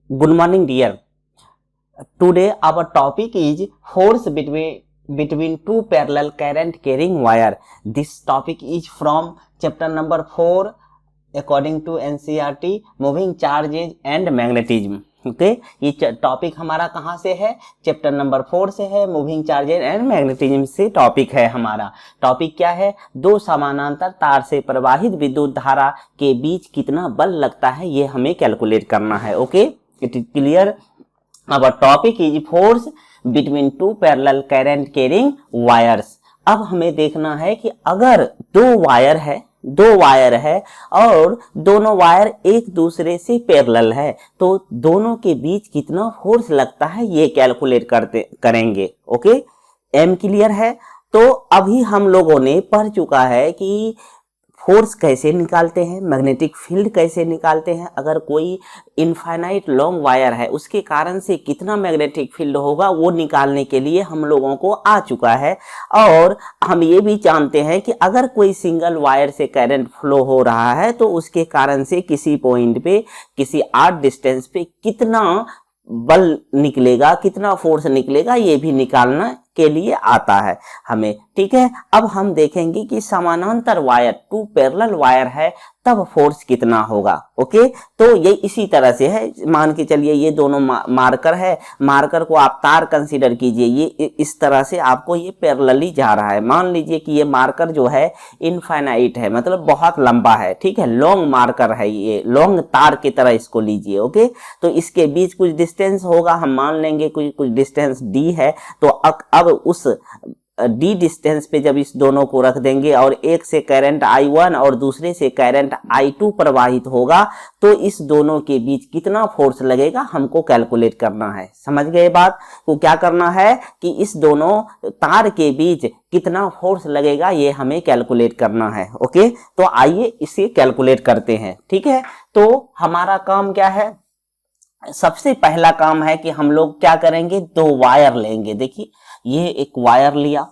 Good morning, dear. Today our topic is force between two parallel current carrying wire. This topic is from chapter number 4 according to NCERT, moving charges and magnetism. Okay ये topic हमारा कहाँ से है? Chapter number 4 से है, moving charges and magnetism से topic है हमारा। टॉपिक क्या है? दो समानांतर तार से प्रवाहित विद्युत धारा के बीच कितना बल लगता है, ये हमें कैलकुलेट करना है। Okay, it is clear. Our topic is force between two parallel current carrying wires. अब हमें देखना है कि अगर दो वायर है और दोनों वायर एक दूसरे से पैरेलल है तो दोनों के बीच कितना फोर्स लगता है ये कैलकुलेट करेंगे। ओके, एम क्लियर है? तो अभी हम लोगों ने पढ़ चुका है कि फोर्स कैसे निकालते हैं, मैग्नेटिक फील्ड कैसे निकालते हैं। अगर कोई इनफाइनाइट लॉन्ग वायर है उसके कारण से कितना मैग्नेटिक फील्ड होगा वो निकालने के लिए हम लोगों को आ चुका है। और हम ये भी जानते हैं कि अगर कोई सिंगल वायर से करंट फ्लो हो रहा है तो उसके कारण से किसी पॉइंट पे, किसी आर्क डिस्टेंस पे कितना बल निकलेगा, कितना फोर्स निकलेगा, ये भी निकालना के लिए आता है हमें। ठीक है, अब हम देखेंगे कि समानांतर वायर, टू पैरेलल वायर है तब फोर्स कितना होगा। ओके, तो ये इसी तरह से है। मान के चलिए ये दोनों मार्कर है, मार्कर को आप तार कंसीडर कीजिए, ये इस तरह से आपको ये पैरेलली जा रहा है। मान लीजिए कि ये मार्कर जो है इनफाइनाइट है, मतलब बहुत लंबा है। ठीक है, लॉन्ग मार्कर है, ये लॉन्ग तार की तरह इसको लीजिए। ओके, तो इसके बीच कुछ डिस्टेंस होगा, हम मान लेंगे कुछ डिस्टेंस डी है। तो अब उस डी डिस्टेंस पे जब इस दोनों को रख देंगे और एक से करंट I1 और दूसरे से करंट I2 प्रवाहित होगा तो इस दोनों के बीच कितना फोर्स लगेगा हमको कैलकुलेट करना है। समझ गए बात को? क्या करना है कि इस दोनों तार के बीच कितना फोर्स लगेगा ये हमें कैलकुलेट करना है। ओके, तो आइए इसे कैलकुलेट करते हैं। ठीक है, तो हमारा काम क्या है? सबसे पहला काम है कि हम लोग क्या करेंगे, दो वायर लेंगे। देखिए ये एक वायर लिया,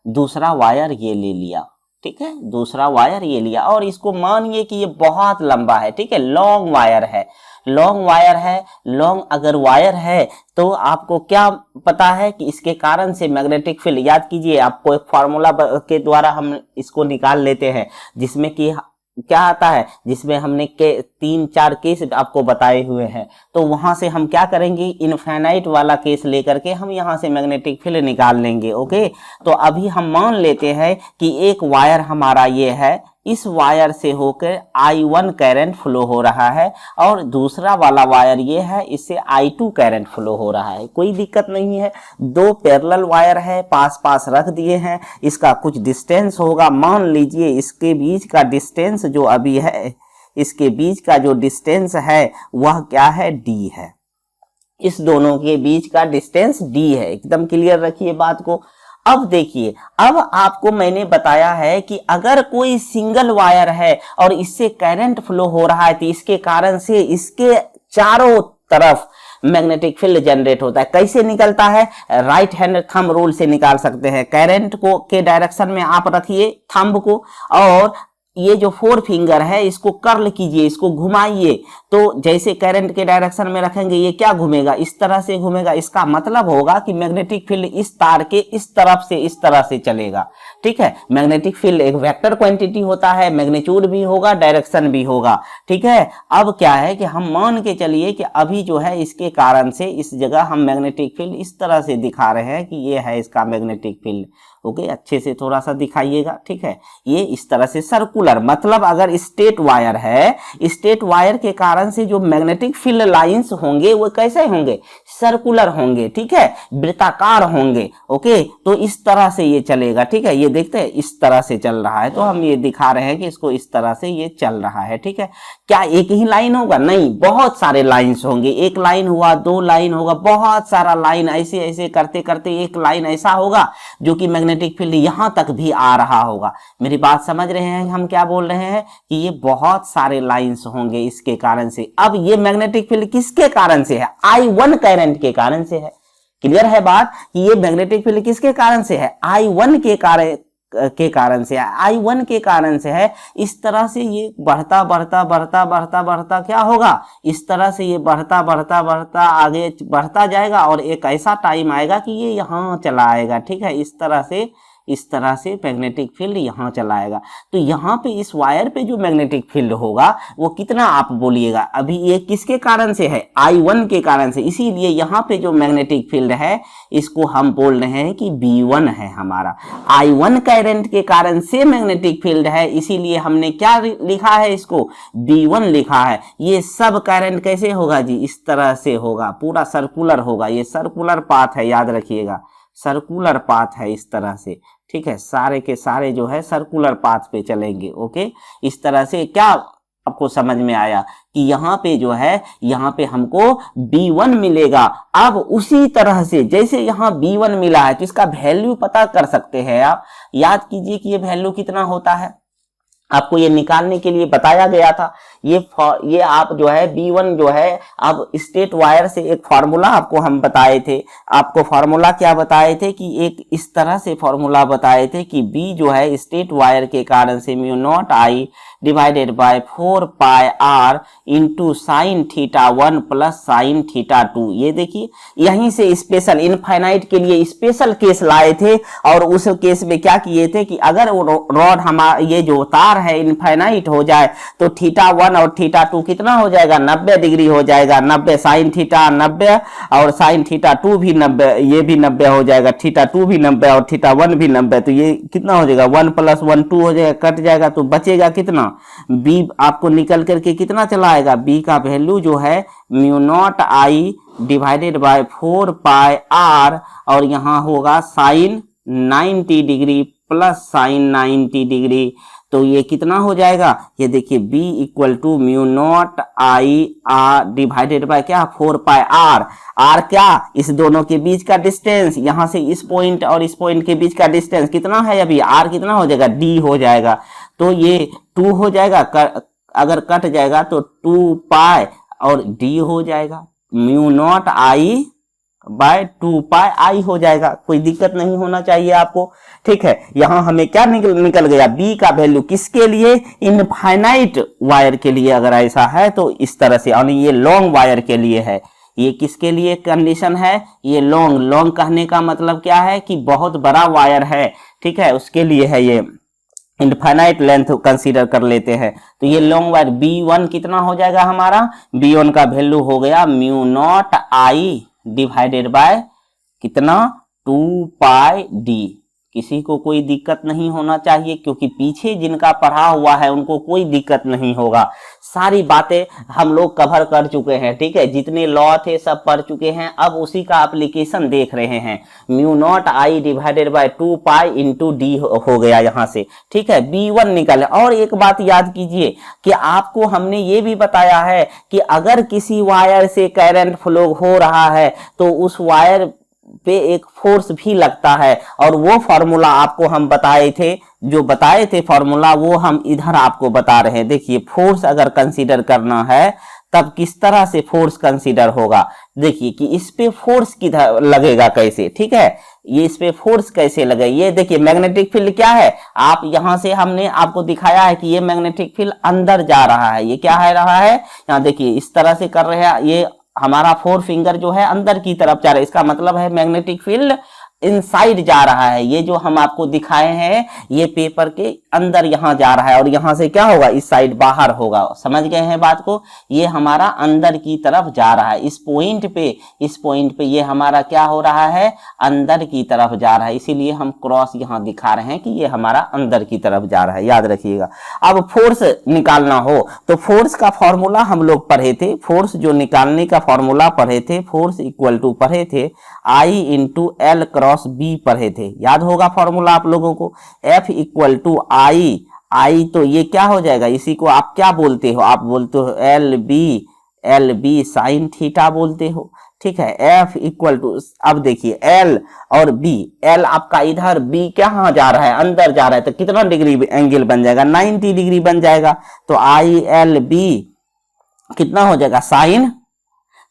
दूसरा वायर ये ले लिया। ठीक है, दूसरा वायर ये लिया और इसको मानिए कि ये बहुत लंबा है। ठीक है, लॉन्ग वायर है, लॉन्ग वायर है। लॉन्ग अगर वायर है तो आपको क्या पता है कि इसके कारण से मैग्नेटिक फील्ड, याद कीजिए आपको एक फार्मूला के द्वारा हम इसको निकाल लेते हैं जिसमें कि क्या आता है, जिसमें हमने के 3-4 केस आपको बताए हुए हैं। तो वहां से हम क्या करेंगे, इनफाइनाइट वाला केस लेकर के हम यहां से मैग्नेटिक फील्ड निकाल लेंगे। ओके, तो अभी हम मान लेते हैं कि एक वायर हमारा ये है, इस वायर से होकर I1 करंट फ्लो हो रहा है और दूसरा वाला वायर ये है, इससे I2 करंट फ्लो हो रहा है। कोई दिक्कत नहीं है, दो पैरेलल वायर है, पास पास रख दिए हैं। इसका कुछ डिस्टेंस होगा, मान लीजिए इसके बीच का डिस्टेंस जो अभी है, इसके बीच का जो डिस्टेंस है वह क्या है, D है। इस दोनों के बीच का डिस्टेंस D है। एकदम क्लियर रखिए बात को। अब देखिए, अब आपको मैंने बताया है कि अगर कोई सिंगल वायर है और इससे करंट फ्लो हो रहा है तो इसके कारण से इसके चारों तरफ मैग्नेटिक फील्ड जनरेट होता है। कैसे निकलता है? राइट हैंड थंब रूल से निकाल सकते हैं। करंट को के डायरेक्शन में आप रखिए थंब को और ये जो 4 फिंगर है इसको कर्ल कीजिए, इसको घुमाइए। तो जैसे करंट के डायरेक्शन में रखेंगे ये क्या घूमेगा, इस तरह से घूमेगा। इसका मतलब होगा कि मैग्नेटिक फील्ड इस तार के इस तरफ से इस तरह से चलेगा। ठीक है, मैग्नेटिक फील्ड एक वेक्टर क्वांटिटी होता है, मैग्नीट्यूड भी होगा, डायरेक्शन भी होगा। ठीक है, अब क्या है कि हम मान के चलिए कि अभी जो है इसके कारण से इस जगह हम मैग्नेटिक फील्ड इस तरह से दिखा रहे हैं कि ये है इसका मैग्नेटिक फील्ड। ओके, अच्छे से थोड़ा सा दिखाइएगा। ठीक है, ये इस तरह से सर्कुलर, मतलब अगर स्ट्रेट वायर है, स्ट्रेट वायर के कारण से जो मैग्नेटिक फील्ड लाइंस होंगे वो कैसे होंगे, सर्कुलर होंगे। ठीक है, वृत्ताकार होंगे। ओके, तो इस तरह से ये चलेगा। ठीक है, ये देखते हैं इस तरह से चल रहा है, तो हम ये दिखा रहे हैं कि इसको इस तरह से ये चल रहा है। ठीक है, क्या एक ही लाइन होगा? नहीं, बहुत सारे लाइंस होंगे। एक लाइन हुआ, 2 लाइन होगा, बहुत सारा लाइन, ऐसे ऐसे करते करते एक लाइन ऐसा होगा जो कि मैग्नेटिक फील्ड यहां तक भी आ रहा होगा। मेरी बात समझ रहे हैं? हम क्या बोल रहे हैं कि ये बहुत सारे लाइंस होंगे इसके कारण से। अब ये मैग्नेटिक फील्ड किसके कारण से है? I1 करंट के कारण से है। क्लियर है बात कि ये मैग्नेटिक फील्ड किसके कारण से है? I1 के के कारण से है, I1 के कारण से है। इस तरह से ये बढ़ता बढ़ता बढ़ता बढ़ता बढ़ता क्या होगा, इस तरह से ये बढ़ता बढ़ता बढ़ता आगे बढ़ता जाएगा और एक ऐसा टाइम आएगा कि ये यहाँ चला आएगा। ठीक है, इस तरह से मैग्नेटिक फील्ड यहाँ चला आएगा। तो यहाँ पे इस वायर पे जो मैग्नेटिक फील्ड होगा वो कितना आप बोलिएगा, अभी ये किसके कारण से है, I1 के कारण से, इसीलिए यहाँ पे जो मैग्नेटिक फील्ड है इसको हम बोल रहे हैं कि B1 है हमारा। I1 करंट के कारण से मैग्नेटिक फील्ड है, इसीलिए हमने क्या लिखा है, इसको B1 लिखा है। ये सब करंट कैसे होगा जी, इस तरह से होगा, पूरा सर्कुलर होगा, ये सर्कुलर पाथ है, याद रखिएगा सर्कुलर पाथ है इस तरह से। ठीक है, सारे के सारे जो है सर्कुलर पाथ पे चलेंगे। ओके, इस तरह से क्या आपको समझ में आया कि यहाँ पे जो है, यहाँ पे हमको B1 मिलेगा। अब उसी तरह से जैसे यहाँ B1 मिला है तो इसका वैल्यू पता कर सकते हैं आप। याद कीजिए कि ये वैल्यू कितना होता है, आपको ये निकालने के लिए बताया गया था। ये आप जो है B1 जो है, अब स्ट्रेट वायर से एक फार्मूला आपको हम बताए थे। आपको फार्मूला क्या बताए थे कि एक इस तरह से फार्मूला बताए थे कि B जो है स्ट्रेट वायर के कारण से mu naught I divided by 4 pi r into sine theta 1 plus sine theta 2। ये देखिए यहीं से स्पेशल इनफाइनाइट के लिए स्पेशल केस लाए थे और उस केस में क्या किए थे कि अगर रॉड हमारा ये जो तार है इनफाइनाइट हो जाए तो थीटा 1 और थीटा 2 कितना हो जाएगा, 90 डिग्री हो जाएगा। 90 साइन थीटा 90 और साइन थीटा 2 भी 90, ये भी 90 हो जाएगा, थीटा 2 भी 90 और थीटा 1 भी 90। तो ये कितना हो जाएगा, 1 + 1 2 हो जाएगा, कट जाएगा तो बचेगा कितना, B आपको निकल करके कितना चला आएगा, B का वैल्यू जो है mu naught I divided by 4 pi r और यहाँ होगा sine 90 degree plus sine 90 degree. तो ये कितना हो जाएगा, ये देखिए B equal to mu naught I r divided by क्या 4 पाई r क्या, इस दोनों के बीच का डिस्टेंस, यहाँ से इस पॉइंट और इस पॉइंट के बीच का डिस्टेंस कितना है, अभी r कितना हो जाएगा, d हो जाएगा। तो ये 2 हो जाएगा, अगर कट जाएगा तो 2 पाई और d हो जाएगा, mu naught I by 2 pi I हो जाएगा। कोई दिक्कत नहीं होना चाहिए आपको। ठीक है, यहाँ हमें क्या निकल गया, B का वैल्यू किसके लिए, इनफाइनाइट वायर के लिए अगर ऐसा है तो इस तरह से, और ये लॉन्ग वायर के लिए है। ये किसके लिए कंडीशन है, ये लॉन्ग कहने का मतलब क्या है कि बहुत बड़ा वायर है। ठीक है, उसके लिए है, ये इनफाइनाइट लेंथ कंसीडर कर लेते हैं। तो ये लॉन्ग वायर B1 कितना हो जाएगा हमारा, B1 का वैल्यू हो गया mu naught I divided bye कितना 2 पाई d। किसी को कोई दिक्कत नहीं होना चाहिए क्योंकि पीछे जिनका पढ़ा हुआ है उनको कोई दिक्कत नहीं होगा। सारी बातें हम लोग कवर कर चुके हैं। ठीक है, जितने लॉ थे सब पढ़ चुके हैं, अब उसी का एप्लीकेशन देख रहे हैं। Mu naught I divided by 2 pi into d हो गया यहाँ से। ठीक है, B1 निकाले। और एक बात याद कीजिए कि आपको हमने ये भी बताया है कि अगर किसी वायर से करंट फ्लो हो रहा है तो उस वायर पे एक फोर्स भी लगता है, और वो फॉर्मूला आपको हम बताए थे, जो बताए थे फॉर्मूला वो हम इधर आपको बता रहे हैं। देखिए फोर्स अगर कंसीडर करना है तब किस तरह से फोर्स कंसीडर होगा, देखिए कि इस पे फोर्स किधर लगेगा कैसे। ठीक है, ये इस पे फोर्स कैसे लगे, ये देखिए मैग्नेटिक फील्ड क्या है, आप यहां से हमने आपको दिखाया है कि ये मैग्नेटिक फील्ड अंदर जा रहा है। ये क्या है रहा है, यहाँ देखिए इस तरह से कर रहे हैं, ये हमारा 4 फिंगर जो है अंदर की तरफ जा रहा है, इसका मतलब है मैग्नेटिक फील्ड इनसाइड जा रहा है। ये जो हम आपको दिखाए हैं ये पेपर के अंदर यहाँ जा रहा है और यहाँ से क्या होगा, इस साइड बाहर होगा। समझ गए हैं बात को, ये हमारा अंदर की तरफ जा रहा है। इस पॉइंट पे ये हमारा क्या हो रहा है, अंदर की तरफ जा रहा है, इसीलिए हम क्रॉस यहाँ दिखा रहे हैं कि ये हमारा अंदर की तरफ जा रहा है, याद रखिएगा। अब फोर्स निकालना हो तो फोर्स का फॉर्मूला हम लोग पढ़े थे, फोर्स जो निकालने का फॉर्मूला पढ़े थे, फोर्स इक्वल टू पढ़े थे I into L cross B पढ़े थे, याद होगा फॉर्मूला आप लोगों को। F इक्वल टू I तो ये क्या हो जाएगा, इसी को आप क्या बोलते हो, आप बोलते हो एल बी साइन थीटा बोलते हो। ठीक है, F इक्वल टू, अब देखिए L और B, L आपका इधर, B कहाँ जा रहा है, अंदर जा रहा है, तो कितना डिग्री एंगल बन जाएगा, 90 डिग्री बन जाएगा। तो ILB कितना हो जाएगा,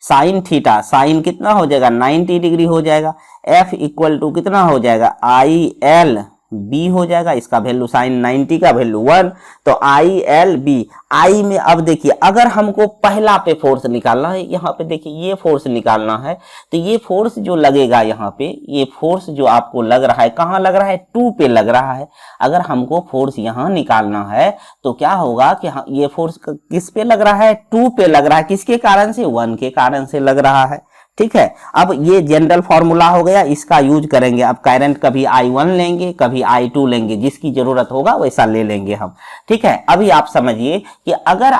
साइन थीटा, साइन कितना हो जाएगा, 90 डिग्री हो जाएगा। F इक्वल टू कितना हो जाएगा, IL बी हो जाएगा, इसका वैल्यू साइन 90 का वैल्यू 1, तो आई एल बी। आई में अब देखिए अगर हमको पहला पे फोर्स निकालना है, यहाँ पे देखिए ये फोर्स निकालना है, तो ये फोर्स जो लगेगा यहाँ पे, ये फोर्स जो आपको लग रहा है कहाँ लग रहा है, 2 पे लग रहा है। अगर हमको फोर्स यहाँ निकालना है तो क्या होगा कि ये फोर्स किस पे लग रहा है, 2 पे लग रहा है, किसके कारण से, 1 के कारण से लग रहा है। ठीक है, अब ये जनरल फॉर्मूला हो गया, इसका यूज करेंगे। अब करंट कभी I1 लेंगे, कभी I2 लेंगे, जिसकी जरूरत होगा वैसा ले लेंगे हम। ठीक है, अभी आप समझिए कि अगर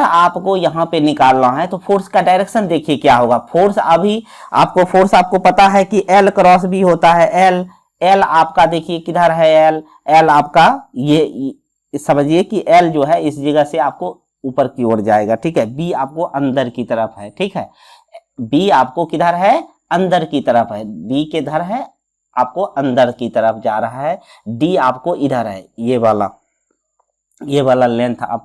आपको यहाँ पे निकालना है तो फोर्स का डायरेक्शन देखिए क्या होगा। फोर्स अभी आपको पता है कि L क्रॉस B होता है। L आपका देखिए किधर है, L आपका ये समझिए कि L जो है इस जगह से आपको ऊपर की ओर जाएगा। ठीक है, B आपको अंदर की तरफ है। ठीक है, बी आपको किधर है, अंदर की तरफ है, बी के धर है आपको अंदर की तरफ जा रहा है। डी आपको इधर है, ये वाला लेंथ आप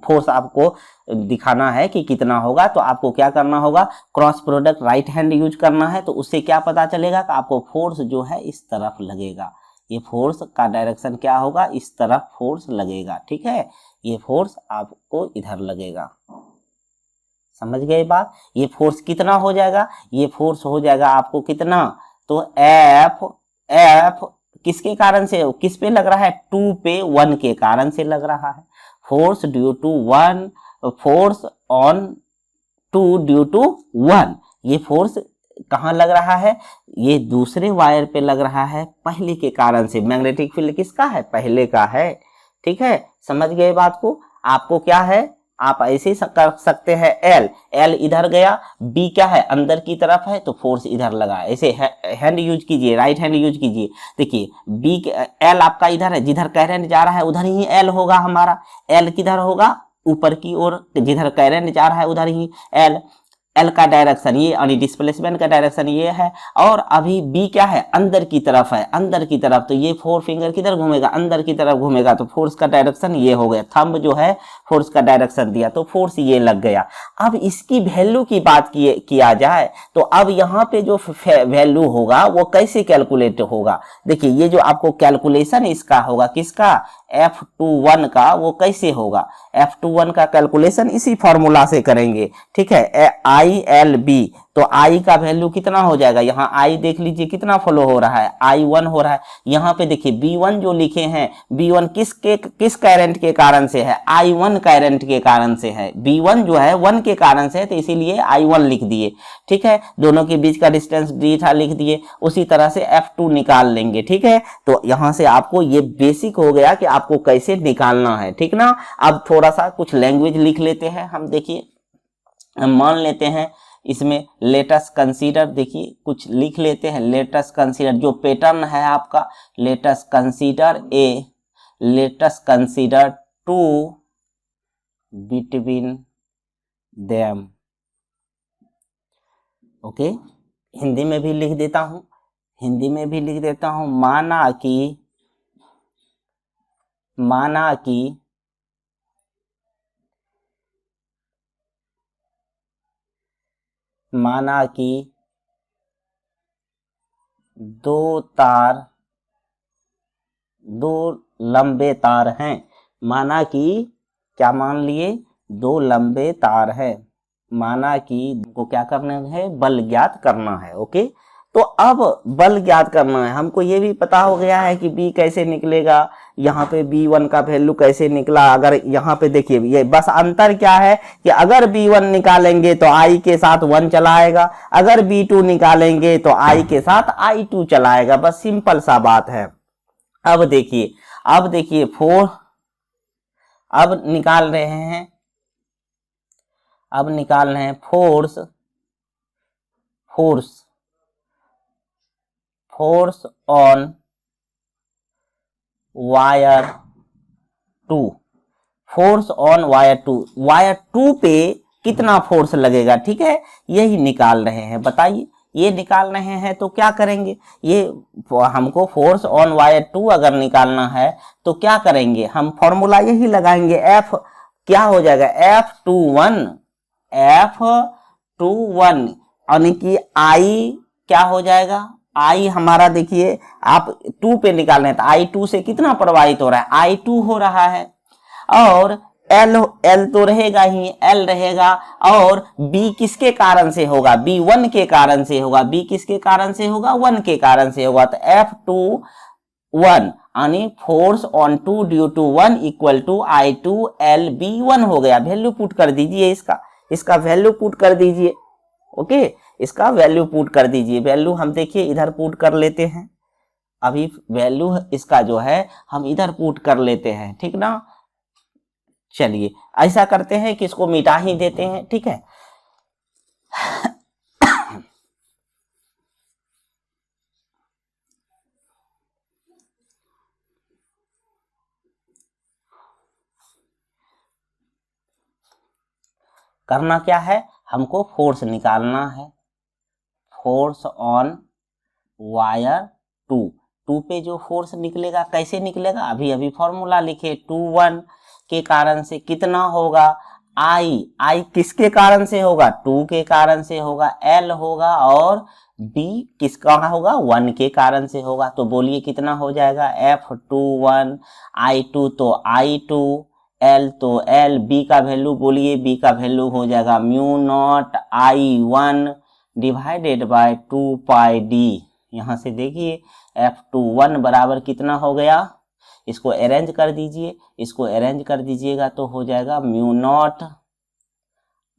फोर्स आपको दिखाना है कि कितना होगा। तो आपको क्या करना होगा, cross product right hand use करना है। तो उससे क्या पता चलेगा कि आपको फोर्स जो है इस तरफ लगेगा। ये फोर्स का डायरेक्शन क्या होगा, इस तरफ फोर्स लगेगा। ठीक है, ये फोर्स आपको इधर लगेगा। समझ गए बात। ये फोर्स कितना हो जाएगा, ये फोर्स हो जाएगा आपको कितना, तो एफ किसके कारण से, किस पे लग रहा है, 2 पे 1 के कारण से लग रहा है। Force due to 1, force on 2 due to 1। ये फोर्स कहाँ लग रहा है, ये दूसरे वायर पे लग रहा है, पहले के कारण से। मैग्नेटिक फील्ड किसका है, पहले का है। ठीक है, समझ गए बात को। आपको क्या है, आप ऐसे कर सकते हैं, एल इधर गया, बी क्या है, अंदर की तरफ है, तो फोर्स इधर लगा। ऐसे हैंड यूज कीजिए, राइट हैंड यूज कीजिए। देखिए बी एल आपका इधर है, जिधर करंट जा रहा है उधर ही एल होगा हमारा। एल किधर होगा, ऊपर की ओर, जिधर करंट जा रहा है उधर ही एल का डायरेक्शन ये, यानी डिस्प्लेसमेंट का डायरेक्शन ये है। और अभी बी क्या है, अंदर की तरफ है, अंदर की तरफ, तो ये 4 फिंगर किधर घूमेगा, अंदर की तरफ घूमेगा। तो फोर्स का डायरेक्शन ये हो गया, थंब जो है फोर्स का डायरेक्शन दिया, तो फोर्स ये लग गया। अब इसकी वैल्यू की बात किया जाए तो अब यहाँ पे जो वैल्यू होगा वो कैसे कैलकुलेट होगा। देखिए ये जो आपको कैलकुलेशन इसका होगा, किसका, F21 का, वो कैसे होगा, F21 का कैलकुलेशन इसी फॉर्मूला से करेंगे। ठीक है, ILB, तो I का वैल्यू कितना हो जाएगा, यहाँ I देख लीजिए कितना फ्लो हो रहा है, I1 हो रहा है। यहाँ पे देखिए B1 जो लिखे हैं, B1 किस करंट के कारण से है, I1 करंट के कारण से है। B1 जो है 1 के कारण से है, तो इसीलिए I1 लिख दिए। ठीक है, दोनों के बीच का डिस्टेंस D था, लिख दिए। उसी तरह से F2 निकाल लेंगे। ठीक है, तो यहाँ से आपको ये बेसिक हो गया कि आपको कैसे निकालना है। ठीक ना, अब थोड़ा सा कुछ लैंग्वेज लिख लेते हैं हम। देखिए हम मान लेते हैं इसमें लेटस कंसीडर, देखिए कुछ लिख लेते हैं। लेटस कंसीडर जो पैटर्न है आपका, let's consider 2 between them. Okay, Hindi में भी लिख देता हूं, माना कि दो लंबे तार हैं। माना कि क्या मान लिए, 2 लंबे तार है। माना कि को क्या करना है, बल ज्ञात करना है। ओके, तो अब बल ज्ञात करना है, हमको ये भी पता हो गया है कि B कैसे निकलेगा, यहाँ पे B1 का वैल्यू कैसे निकला। अगर यहाँ पे देखिए ये बस अंतर क्या है कि अगर B1 निकालेंगे तो I के साथ 1 चलाएगा, अगर B2 निकालेंगे तो I के साथ I2 चलाएगा। बस सिंपल सा बात है। अब देखिए 4, अब निकाल रहे हैं force on wire 2। Force on wire 2 पे कितना फोर्स लगेगा। ठीक है, यही निकाल रहे हैं। बताइए, ये निकाल रहे हैं तो क्या करेंगे, ये हमको फोर्स ऑन वायर 2 अगर निकालना है तो क्या करेंगे, हम फॉर्मूला यही लगाएंगे। F क्या हो जाएगा, F21, यानी कि I क्या हो जाएगा, आई हमारा देखिए आप 2 पे निकाल रहे हैं तो आई 2 से कितना प्रवाहित हो रहा है, आई 2 हो रहा है, और एल एल तो रहेगा ही, एल रहेगा, और बी किसके कारण से होगा, बी 1 के कारण से होगा, बी किसके कारण से होगा, 1 के कारण से होगा, तो F21 यानी force on 2 due to 1 equal to I2LB1 हो गया। वैल्यू पुट कर दीजिए, इसका वैल्यू पुट कर दीजिए, ओके, इसका वैल्यू पुट कर दीजिए। वैल्यू हम देखिए इधर पुट कर लेते हैं, अभी वैल्यू इसका जो है हम इधर पुट कर लेते हैं, ठीक ना। चलिए ऐसा करते हैं कि इसको मिटा ही देते हैं, ठीक है। करना क्या है, हमको फोर्स निकालना है, फोर्स ऑन वायर 2 पे जो फोर्स निकलेगा कैसे निकलेगा, अभी फॉर्मूला लिखे, 2 1 के कारण से कितना होगा, आई किसके कारण से होगा, 2 के कारण से होगा, एल होगा, और बी किसका होगा, 1 के कारण से होगा। तो बोलिए कितना हो जाएगा, F21 I2 तो I2, एल तो एल, बी का वैल्यू बोलिए, बी का वैल्यू हो जाएगा mu naught I1 divided by 2 pi D. यहां से देखिए F21 बराबर कितना हो गया, इसको अरेंज कर दीजिए, इसको अरेंज कर दीजिएगा तो हो जाएगा mu naught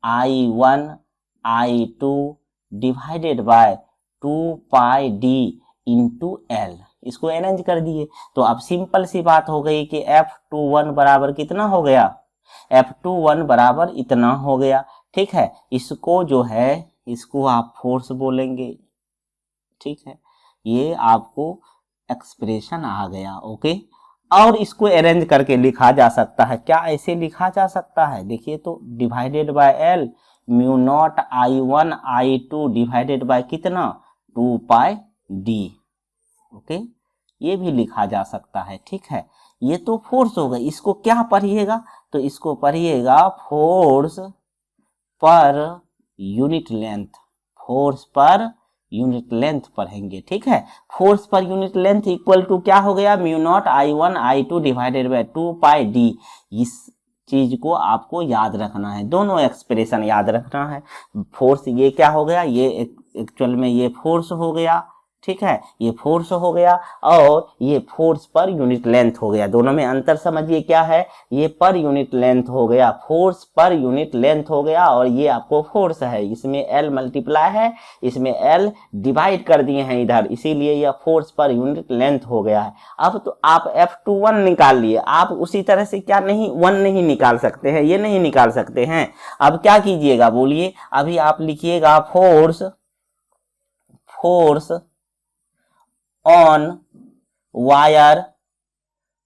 I1 I2 divided by 2 pi D into L. इसको अरेंज कर दिए तो अब सिंपल सी बात हो गई कि F21 बराबर कितना हो गया, F21 बराबर इतना हो गया, ठीक है। इसको जो है इसको आप फोर्स बोलेंगे, ठीक है, ये आपको एक्सप्रेशन आ गया, ओके। और इसको अरेंज करके लिखा जा सकता है, क्या ऐसे लिखा जा सकता है, देखिए तो divided by L mu naught I1 I2 divided bye कितना 2 पाई डी, ओके, ये भी लिखा जा सकता है, ठीक है। ये तो फोर्स हो गई, इसको क्या पढ़िएगा, तो इसको पढ़िएगा force per unit length, force per unit length पढ़ेंगे, ठीक है। Force per unit length equal to क्या हो गया, mu naught I1 I2 divided by 2 pi D. इस चीज को आपको याद रखना है, दोनों एक्सप्रेशन याद रखना है। फोर्स ये क्या हो गया, ये एक्चुअल में ये फोर्स हो गया, ठीक है, ये फोर्स हो गया, और ये फोर्स पर यूनिट लेंथ हो गया। दोनों में अंतर समझिए क्या है, ये पर यूनिट लेंथ हो गया, फोर्स पर यूनिट लेंथ हो गया, और ये आपको फोर्स है, इसमें एल मल्टीप्लाई है, इसमें एल डिवाइड कर दिए हैं इधर, इसीलिए यह फोर्स पर यूनिट लेंथ हो गया है। अब तो आप F21 निकाल लिए, आप उसी तरह से क्या नहीं 1 नहीं निकाल सकते हैं, ये नहीं निकाल सकते हैं। अब क्या कीजिएगा बोलिए, अभी आप लिखिएगा फोर्स ऑन वायर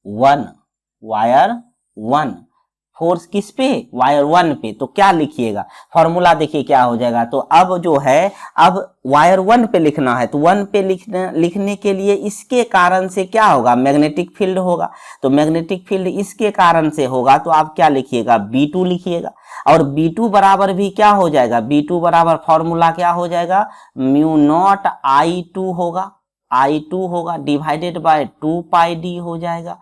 1 फोर्स किस पे, वायर 1 पे, तो क्या लिखिएगा, फॉर्मूला देखिए क्या हो जाएगा। तो अब जो है अब वायर 1 पे लिखना है, तो 1 पे लिखने के लिए इसके कारण से क्या होगा, मैग्नेटिक फील्ड होगा, तो मैग्नेटिक फील्ड इसके कारण से होगा, तो आप क्या लिखिएगा, B2 लिखिएगा। और B2 बराबर भी क्या हो जाएगा, B2 बराबर फॉर्मूला क्या हो जाएगा, म्यू नॉट I2 होगा डिवाइडेड बाय 2 पाई डी हो जाएगा,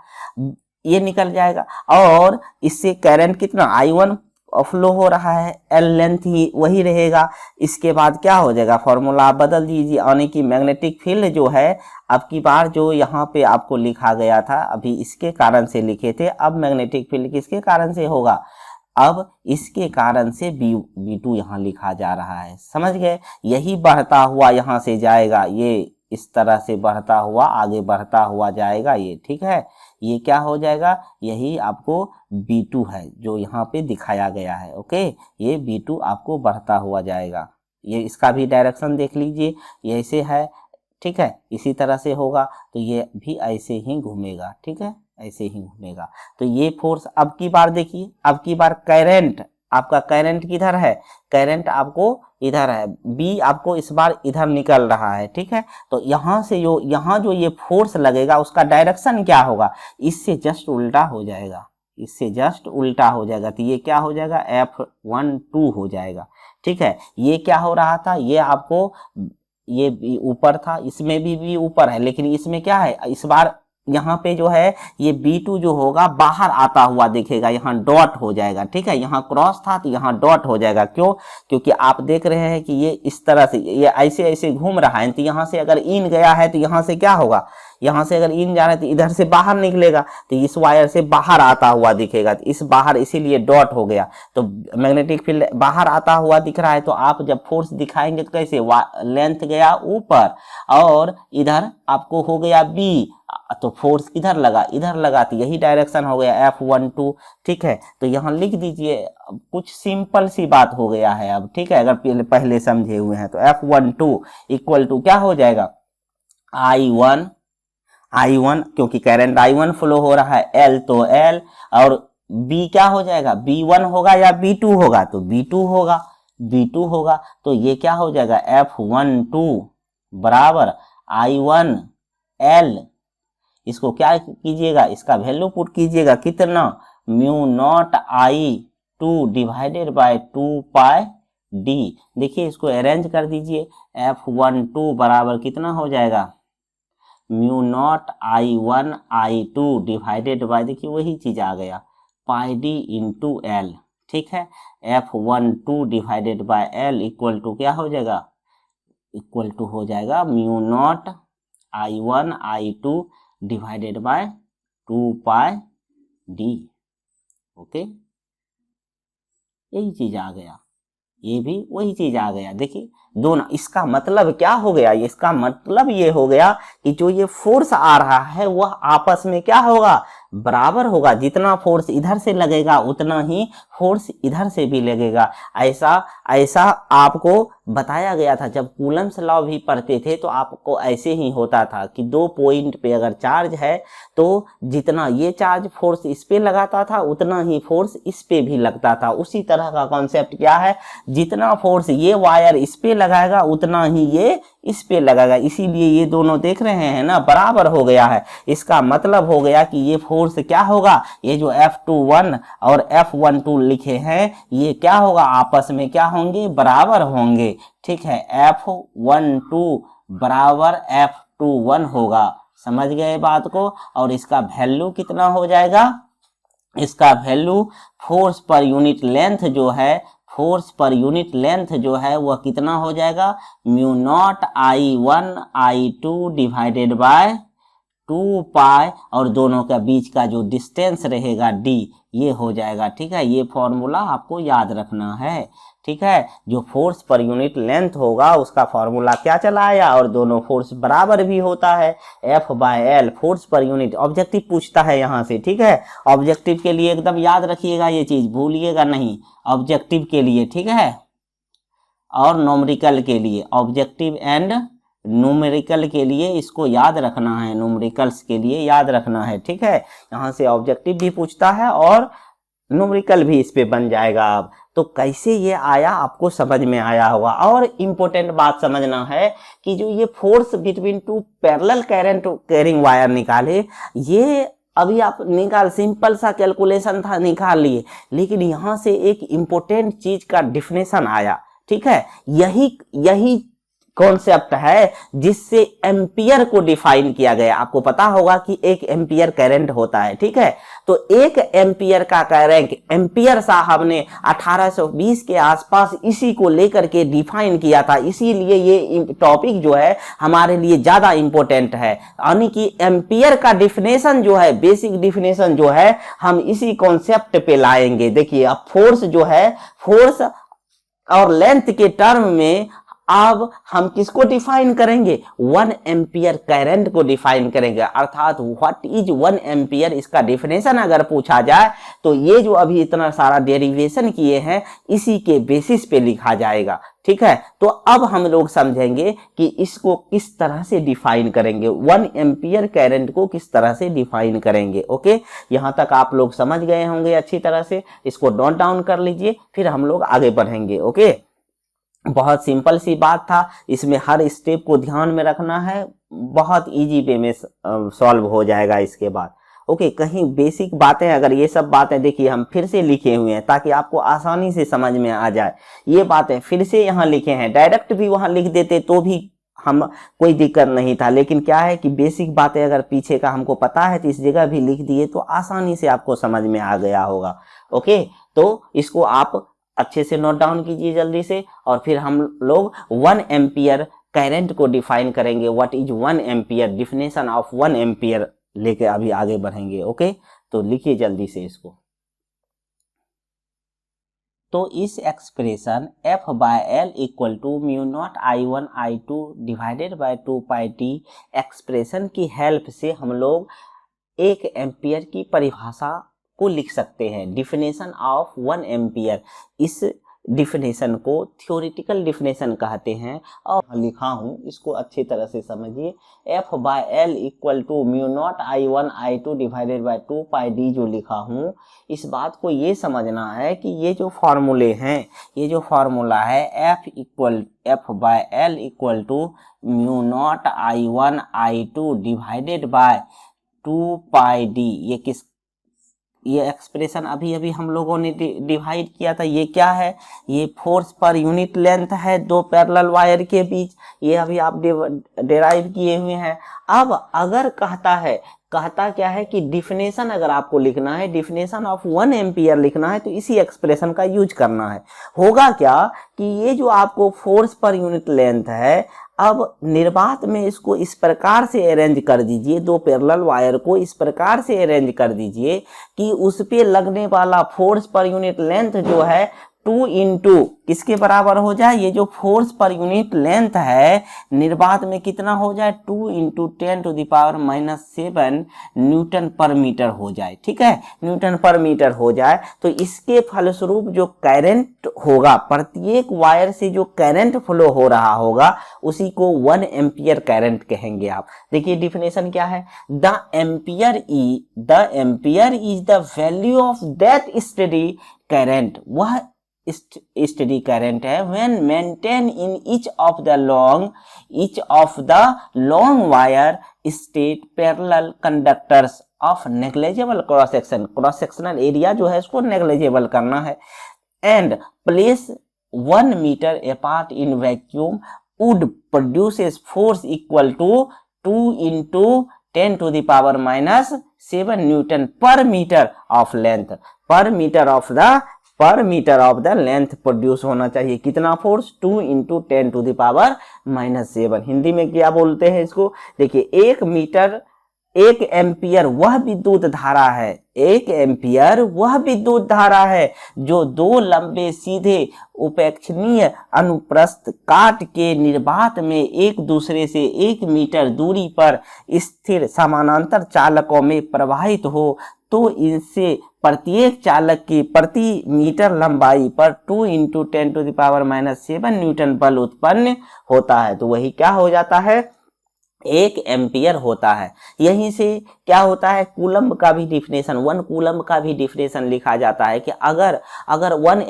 ये निकल जाएगा। और इससे करंट कितना I1 फ्लो हो रहा है, एल लेंथ ही वही रहेगा। इसके बाद क्या हो जाएगा, फॉर्मूला आप बदल दीजिए, यानी कि मैग्नेटिक फील्ड जो है अब की बार जो यहाँ पे आपको लिखा गया था अभी इसके कारण से लिखे थे, अब मैग्नेटिक फील्ड किसके कारण से होगा, अब इसके कारण से B2 यहाँ लिखा जा रहा है, समझ गए। यही बढ़ता हुआ यहाँ से जाएगा, ये इस तरह से बढ़ता हुआ आगे बढ़ता हुआ जाएगा ये, ठीक है। ये क्या हो जाएगा, यही आपको B2 है जो यहाँ पे दिखाया गया है, ओके। ये B2 आपको बढ़ता हुआ जाएगा, ये इसका भी डायरेक्शन देख लीजिए, ये ऐसे है, ठीक है, इसी तरह से होगा, तो ये भी ऐसे ही घूमेगा, ठीक है, ऐसे ही घूमेगा। तो ये फोर्स अब की बार देखिए, अब की बार करंट, आपका करंट किधर है, करंट आपको इधर है, बी आपको इस बार इधर निकल रहा है, ठीक है। तो यहाँ से यहाँ जो ये फोर्स लगेगा उसका डायरेक्शन क्या होगा, इससे जस्ट उल्टा हो जाएगा, इससे जस्ट उल्टा हो जाएगा, तो ये क्या हो जाएगा, F12 हो जाएगा, ठीक है। ये क्या हो रहा था, ये आपको ये भी ऊपर था, इसमें भी ऊपर है, लेकिन इसमें क्या है, इस बार यहाँ पे जो है ये B2 जो होगा बाहर आता हुआ दिखेगा, यहाँ डॉट हो जाएगा, ठीक है। यहाँ क्रॉस था तो यहाँ डॉट हो जाएगा। क्यों? क्योंकि आप देख रहे हैं कि ये इस तरह से, ये ऐसे ऐसे घूम रहा है, तो यहाँ से अगर इन गया है तो यहाँ से क्या होगा, यहाँ से अगर इन जा रहा है तो इधर से बाहर निकलेगा, तो इस वायर से बाहर आता हुआ दिखेगा, तो इस बाहर इसीलिए डॉट हो गया। तो मैग्नेटिक फील्ड बाहर आता हुआ दिख रहा है, तो आप जब फोर्स दिखाएंगे तो कैसे, लेंथ गया ऊपर और इधर आपको हो गया B, तो फोर्स किधर लगा, इधर लगा, तो यही डायरेक्शन हो गया F12, ठीक है। तो यहाँ लिख दीजिए, कुछ सिंपल सी बात हो गया है अब, ठीक है। अगर पहले समझे हुए हैं तो F12 इक्वल टू क्या हो जाएगा, I1 क्योंकि करंट I1 फ्लो हो रहा है, L तो L, और B क्या हो जाएगा, B1 होगा या B2 होगा, तो B2 होगा, तो ये क्या हो जाएगा, F12 बराबर I1 L, इसको क्या कीजिएगा, इसका वैल्यू पुट कीजिएगा, कितना, mu naught I2 divided by 2 pi D। देखिए इसको अरेंज कर दीजिए, F12 बराबर कितना हो जाएगा, mu naught I1 I2 divided bye, देखिए वही चीज आ गया, पाई D इंटू L, ठीक है। F12 divided by L equal to क्या हो जाएगा, इक्वल टू हो जाएगा mu naught I1 I2 divided by 2 pi D। Okay, यही चीज आ गया, ये भी वही चीज आ गया। देखिए दोनों, इसका मतलब क्या हो गया, इसका मतलब ये हो गया कि जो ये फोर्स आ रहा है वह आपस में क्या होगा, बराबर होगा। जितना फोर्स इधर से लगेगा उतना ही फोर्स इधर से भी लगेगा। ऐसा आपको बताया गया था जब कूलम्स लॉ भी पढ़ते थे, तो आपको ऐसे ही होता था कि दो पॉइंट पे अगर चार्ज है तो जितना ये चार्ज फोर्स इस पे लगाता था उतना ही फोर्स इस पे भी लगता था। उसी तरह का कॉन्सेप्ट क्या है, जितना फोर्स ये वायर इस पे लगाएगा उतना ही ये इस पे लगाएगा, इसीलिए ये दोनों देख रहे हैं ना, बराबर हो गया है। इसका मतलब हो गया कि ये फोर्स क्या होगा, ये जो F21 और F12 लिखे हैं ये क्या होगा, आपस में क्या होंगे, बराबर होंगे, ठीक है। F12 बराबर F21 होगा, समझ गए बात को। और इसका वैल्यू कितना हो जाएगा, इसका value force per unit length जो है, फोर्स पर यूनिट लेंथ जो है वह कितना हो जाएगा, mu naught I1 I2 divided by 2 पाई, और दोनों के बीच का जो डिस्टेंस रहेगा D, ये हो जाएगा, ठीक है। ये फॉर्मूला आपको याद रखना है, ठीक है। जो फोर्स पर यूनिट लेंथ होगा उसका फॉर्मूला क्या चला आया, और दोनों फोर्स बराबर भी होता है, F/L force per unit. Objective पूछता है यहाँ से, ठीक है। ऑब्जेक्टिव के लिए एकदम याद रखिएगा, ये चीज भूलिएगा नहीं, ऑब्जेक्टिव के लिए, ठीक है। और न्यूमेरिकल के लिए, ऑब्जेक्टिव एंड न्यूमेरिकल के लिए इसको याद रखना है, न्यूमेरिकल्स के लिए याद रखना है, ठीक है। यहाँ से ऑब्जेक्टिव भी पूछता है और न्यूमेरिकल भी इस पे बन जाएगा। अब तो कैसे ये आया आपको समझ में आया होगा। और इम्पोर्टेंट बात समझना है कि जो ये force between two parallel current carrying wire निकाले, ये अभी आप निकाल, सिंपल सा कैलकुलेशन था, निकाल लिए, लेकिन यहाँ से एक इम्पोर्टेंट चीज का डिफिनेशन आया, ठीक है। यही कॉन्सेप्ट है जिससे एम्पियर को डिफाइन किया गया। आपको पता होगा कि 1 एम्पियर करंट होता है, ठीक है। तो 1 एम्पियर का करंट, एम्पियर साहब ने 1820 के आसपास इसी को लेकर के डिफाइन किया था, इसीलिए ये टॉपिक जो है हमारे लिए ज्यादा इंपॉर्टेंट है। यानी कि एम्पियर का डिफिनेशन जो है, बेसिक डिफिनेशन जो है, हम इसी कॉन्सेप्ट पे लाएंगे। देखिए अब फोर्स जो है, फोर्स और लेंथ के टर्म में अब हम किसको डिफाइन करेंगे, 1 एम्पियर करंट को डिफाइन करेंगे। अर्थात व्हाट इज 1 एम्पियर, इसका डिफिनेशन अगर पूछा जाए तो ये जो अभी इतना सारा डेरिवेशन किए हैं इसी के बेसिस पे लिखा जाएगा, ठीक है। तो अब हम लोग समझेंगे कि इसको किस तरह से डिफाइन करेंगे, 1 एम्पियर करंट को किस तरह से डिफाइन करेंगे। ओके, यहां तक आप लोग समझ गए होंगे अच्छी तरह से। इसको नोट डाउन कर लीजिए, फिर हम लोग आगे बढ़ेंगे। ओके, बहुत सिंपल सी बात था, इसमें हर स्टेप को ध्यान में रखना है, बहुत इजी वे में सॉल्व हो जाएगा इसके बाद। ओके, कहीं बेसिक बातें, अगर ये सब बातें देखिए हम फिर से लिखे हुए हैं ताकि आपको आसानी से समझ में आ जाए। ये बातें फिर से यहाँ लिखे हैं, डायरेक्ट भी वहां लिख देते तो भी हम कोई दिक्कत नहीं था, लेकिन क्या है कि बेसिक बातें अगर पीछे का हमको पता है तो इस जगह भी लिख दिए तो आसानी से आपको समझ में आ गया होगा। ओके, तो इसको आप अच्छे से नोट डाउन कीजिए जल्दी से, और फिर हम लोग 1 एम्पियर करंट को डिफाइन करेंगे। What is 1 ampere, definition of 1 ampere लेके अभी आगे बढ़ेंगे। ओके, तो लिखिए जल्दी से इसको। तो इस expression F by L equal to mu naught I1 I2 divided by 2πt expression की हेल्प से हम लोग 1 एम्पियर की परिभाषा को लिख सकते हैं। डिफिनेशन ऑफ 1 एम्पियर, इस डिफिनेशन को थ्योरेटिकल डिफिनेशन कहते हैं। और लिखा हूं, इसको अच्छी तरह से समझिए। F by L equal to mu naught I1 I2 divided by 2πd जो लिखा हूं, इस बात को ये समझना है कि ये जो फॉर्मूले हैं, ये जो फॉर्मूला है F by L equal to mu naught I1 I2 divided by 2πd, ये एक्सप्रेशन अभी अभी हम लोगों ने डिवाइड किया था। ये क्या है, ये फोर्स पर यूनिट लेंथ है दो पैरेलल वायर के बीच, ये अभी आप डेराइव किए हुए हैं। अब अगर कहता क्या है कि डिफिनेशन अगर आपको लिखना है, डिफिनेशन ऑफ 1 एम्पियर लिखना है, तो इसी एक्सप्रेशन का यूज करना है। होगा क्या कि ये जो आपको फोर्स पर यूनिट लेंथ है, अब निर्वात में इसको इस प्रकार से अरेंज कर दीजिए, दो पैरेलल वायर को इस प्रकार से अरेंज कर दीजिए कि उस पे लगने वाला फोर्स पर यूनिट लेंथ जो है 2 इंटू किसके बराबर हो जाए, ये जो फोर्स पर यूनिट लेंथ है निर्वात में कितना हो जाए, 2 इंटू 10⁻⁻7 न्यूटन पर मीटर हो जाए। ठीक है, न्यूटन पर मीटर हो जाए, तो इसके फलस्वरूप जो करंट होगा, प्रत्येक वायर से जो करंट फ्लो हो रहा होगा, उसी को 1 एम्पियर करंट कहेंगे आप। देखिए डिफिनेशन क्या है, the ampere is the value of that steady current, वह स्टेडी करंट है when maintain in each of the long wire straight parallel conductors of negligible cross sectional area जो है इसको नेग्लिजिबल करना है, and place 1 metre apart in vacuum would produces force equal to 2 into 10⁻⁻7 newton per metre of length. Per metre of the length produce होना चाहिए कितना force, 2 into 10⁻⁻7। Hindi में क्या बोलते हैं इसको, देखिए 1 एम्पियर वह विद्युत धारा है, 1 एम्पियर वह विद्युत धारा है जो दो लंबे सीधे उपेक्षणीय अनुप्रस्थ काट के निर्वात में एक दूसरे से 1 मीटर दूरी पर स्थिर समानांतर चालकों में प्रवाहित हो, तो इनसे प्रत्येक चालक की प्रति मीटर लंबाई पर 2 इंटू 10⁻⁻7 न्यूटन बल उत्पन्न होता है। तो वही क्या हो जाता है, 1 एम्पियर होता है। यहीं से क्या होता है, कूलम्ब का भी डिफिनेशन, 1 कूलम्ब का भी डिफिनेशन लिखा जाता है कि अगर 1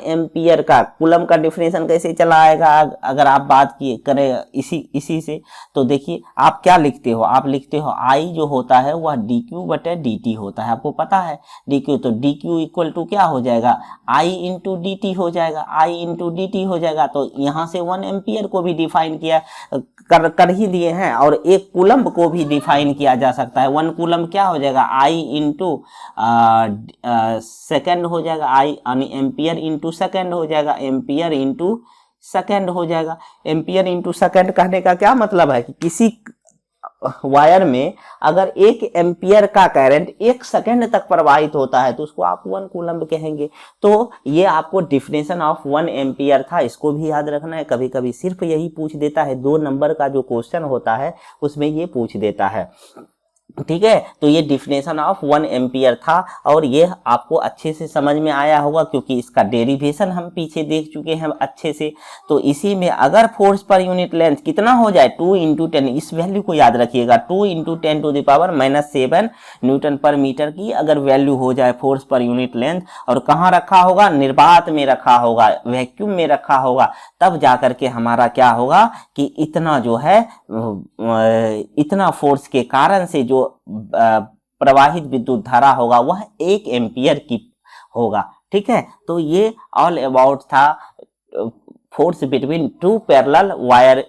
एम्पियर का कूलम्ब का डिफिनेशन कैसे चला आएगा, अगर आप बात करें इसी से, तो देखिए आप क्या लिखते हो, आप लिखते हो I जो होता है वह dq/dt होता है। आपको पता है dq, तो dq इक्वल टू क्या हो जाएगा, I इंटू dt हो जाएगा। तो यहाँ से 1 एम्पियर को भी डिफाइन किया कर ही दिए हैं, और 1 कूलम्ब को भी डिफाइन किया जा सकता है। 1 कूलम्ब क्या हो जाएगा, I इंटू सेकेंड हो जाएगा, I एम्पियर इंटू सेकेंड हो जाएगा, एम्पियर इंटू सेकेंड हो जाएगा। एम्पियर इंटू सेकेंड कहने का क्या मतलब है कि किसी वायर में अगर 1 एम्पियर का करंट 1 सेकेंड तक प्रवाहित होता है तो उसको आप 1 कूलम्ब कहेंगे। तो ये आपको डिफिनेशन ऑफ 1 एम्पियर था, इसको भी याद रखना है। कभी कभी सिर्फ यही पूछ देता है, 2 नंबर का जो क्वेश्चन होता है उसमें ये पूछ देता है। ठीक है, तो ये डिफिनेशन ऑफ 1 एम्पियर था, और ये आपको अच्छे से समझ में आया होगा क्योंकि इसका डेरिवेशन हम पीछे देख चुके हैं अच्छे से। तो इसी में अगर फोर्स पर यूनिट लेंथ कितना हो जाए, 2 इंटू 10, इस वैल्यू को याद रखिएगा, 2 इंटू 10⁻⁻7 न्यूटन पर मीटर की अगर वैल्यू हो जाए फोर्स पर यूनिट लेंथ, और कहाँ रखा होगा, निर्वात में रखा होगा, वैक्यूम में रखा होगा, तब जाकर के हमारा क्या होगा कि इतना जो है, इतना फोर्स के कारण से जो प्रवाहित विद्युत धारा होगा वह 1 एम्पियर की होगा। ठीक है, तो ये ऑल अबाउट था force between two parallel wire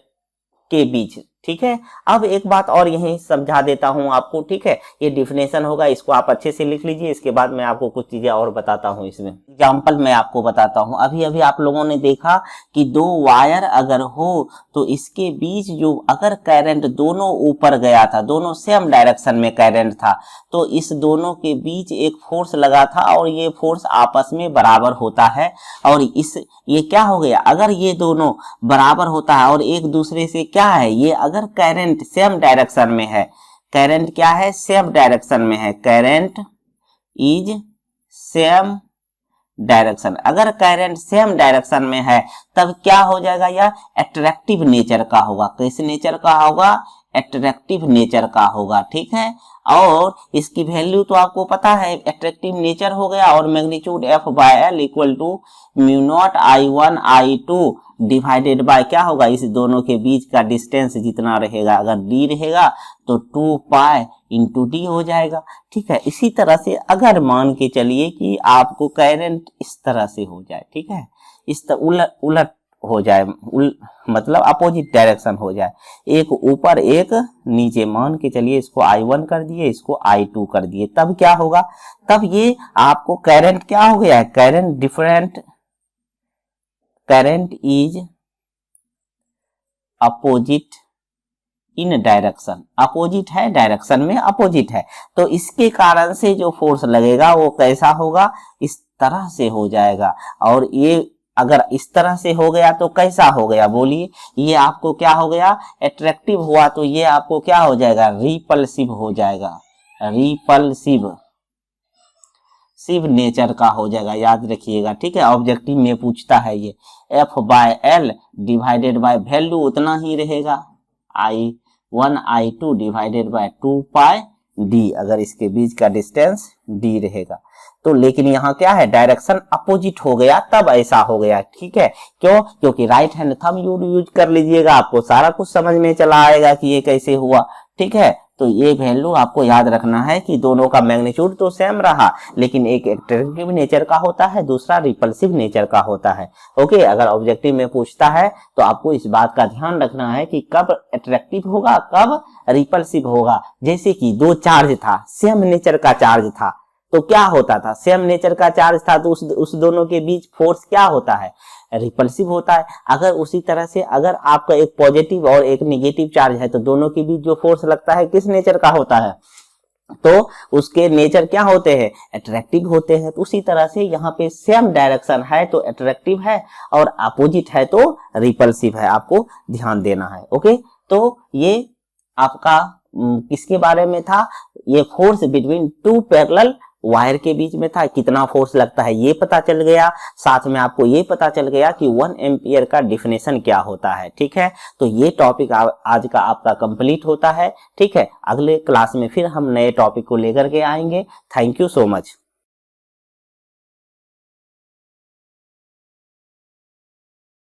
के बीच। ठीक है, अब एक बात और यहीं समझा देता हूं आपको। ठीक है, ये डिफिनेशन होगा, इसको आप अच्छे से लिख लीजिए, इसके बाद मैं आपको कुछ चीजें और बताता हूं। इसमें एग्जांपल मैं आपको बताता हूं। अभी अभी आप लोगों ने देखा कि दो वायर अगर हो तो इसके बीच जो अगर करंट दोनों ऊपर गया था, दोनों सेम डायरेक्शन में करंट था, तो इस दोनों के बीच एक फोर्स लगा था और ये फोर्स आपस में बराबर होता है। और ये क्या हो गया, अगर ये दोनों बराबर होता है और एक दूसरे से क्या है, ये अगर करंट सेम डायरेक्शन में है, करंट क्या है, सेम डायरेक्शन में है, करंट इज सेम डायरेक्शन। अगर करंट सेम डायरेक्शन में है तब क्या हो जाएगा, यह अट्रैक्टिव नेचर का होगा। किस नेचर का होगा, अट्रैक्टिव नेचर का होगा। ठीक है, और इसकी वैल्यू तो आपको पता है, अट्रैक्टिव नेचर हो गया और magnitude F by L equal to mu naught I1 I2 divided by क्या होगा, इस दोनों के बीच का डिस्टेंस जितना रहेगा, अगर d रहेगा तो 2 पाई इंटू डी हो जाएगा। ठीक है, इसी तरह से अगर मान के चलिए कि आपको करंट इस तरह से हो जाए, ठीक है, इस तरह उलट हो जाए, मतलब अपोजिट डायरेक्शन हो जाए, एक ऊपर एक नीचे, मान के चलिए इसको I1 कर दिए, इसको I2 कर दिए, तब क्या होगा, तब ये आपको करंट क्या हो गया है, current different, current is opposite in direction, opposite है, डायरेक्शन में अपोजिट है, तो इसके कारण से जो फोर्स लगेगा वो कैसा होगा, इस तरह से हो जाएगा। और ये अगर इस तरह से हो गया तो कैसा हो गया, बोलिए, ये आपको क्या हो गया, अट्रैक्टिव हुआ, तो ये आपको क्या हो जाएगा, रिपल्सिव हो जाएगा, रिपल्सिव सिव नेचर का हो जाएगा, याद रखिएगा। ठीक है, ऑब्जेक्टिव में पूछता है ये, F by L divided by value उतना ही रहेगा, I1 I2 divided by 2 pi D, अगर इसके बीच का डिस्टेंस D रहेगा तो। लेकिन यहाँ क्या है, डायरेक्शन अपोजिट हो गया तब ऐसा हो गया। ठीक है, क्यों, क्योंकि राइट हैंड थंब यूज कर लीजिएगा, आपको सारा कुछ समझ में चला आएगा कि ये कैसे हुआ। ठीक है, तो ये वैल्यू आपको याद रखना है कि दोनों का मैग्नीट्यूड तो सेम रहा, लेकिन एक अट्रैक्टिव नेचर का होता है, दूसरा रिपल्सिव नेचर का होता है। ओके, अगर ऑब्जेक्टिव में पूछता है तो आपको इस बात का ध्यान रखना है कि कब अट्रैक्टिव होगा, कब रिपल्सिव होगा। जैसे कि दो चार्ज था, सेम नेचर का चार्ज था, तो क्या होता था, सेम नेचर का चार्ज था, तो उस दोनों के बीच फोर्स क्या होता है, रिपल्सिव होता है। अगर उसी तरह से अगर आपका एक पॉजिटिव और एक नेगेटिव चार्ज है तो दोनों के बीच जो फोर्स लगता है किस नेचर का होता है, तो उसके नेचर क्या होते हैं, अट्रैक्टिव होते हैं। तो उसी तरह से यहाँ पे सेम डायरेक्शन है तो अट्रैक्टिव है और अपोजिट है तो रिपल्सिव है, आपको ध्यान देना है। ओके, तो ये आपका किसके बारे में था, ये force between two parallel wire के बीच में था, कितना फोर्स लगता है ये पता चल गया, साथ में आपको ये पता चल गया कि 1 एम्पियर का डिफिनेशन क्या होता है। ठीक है, तो ये टॉपिक आज का आपका कंप्लीट होता है। ठीक है, अगले क्लास में फिर हम नए टॉपिक को लेकर के आएंगे। Thank you so much.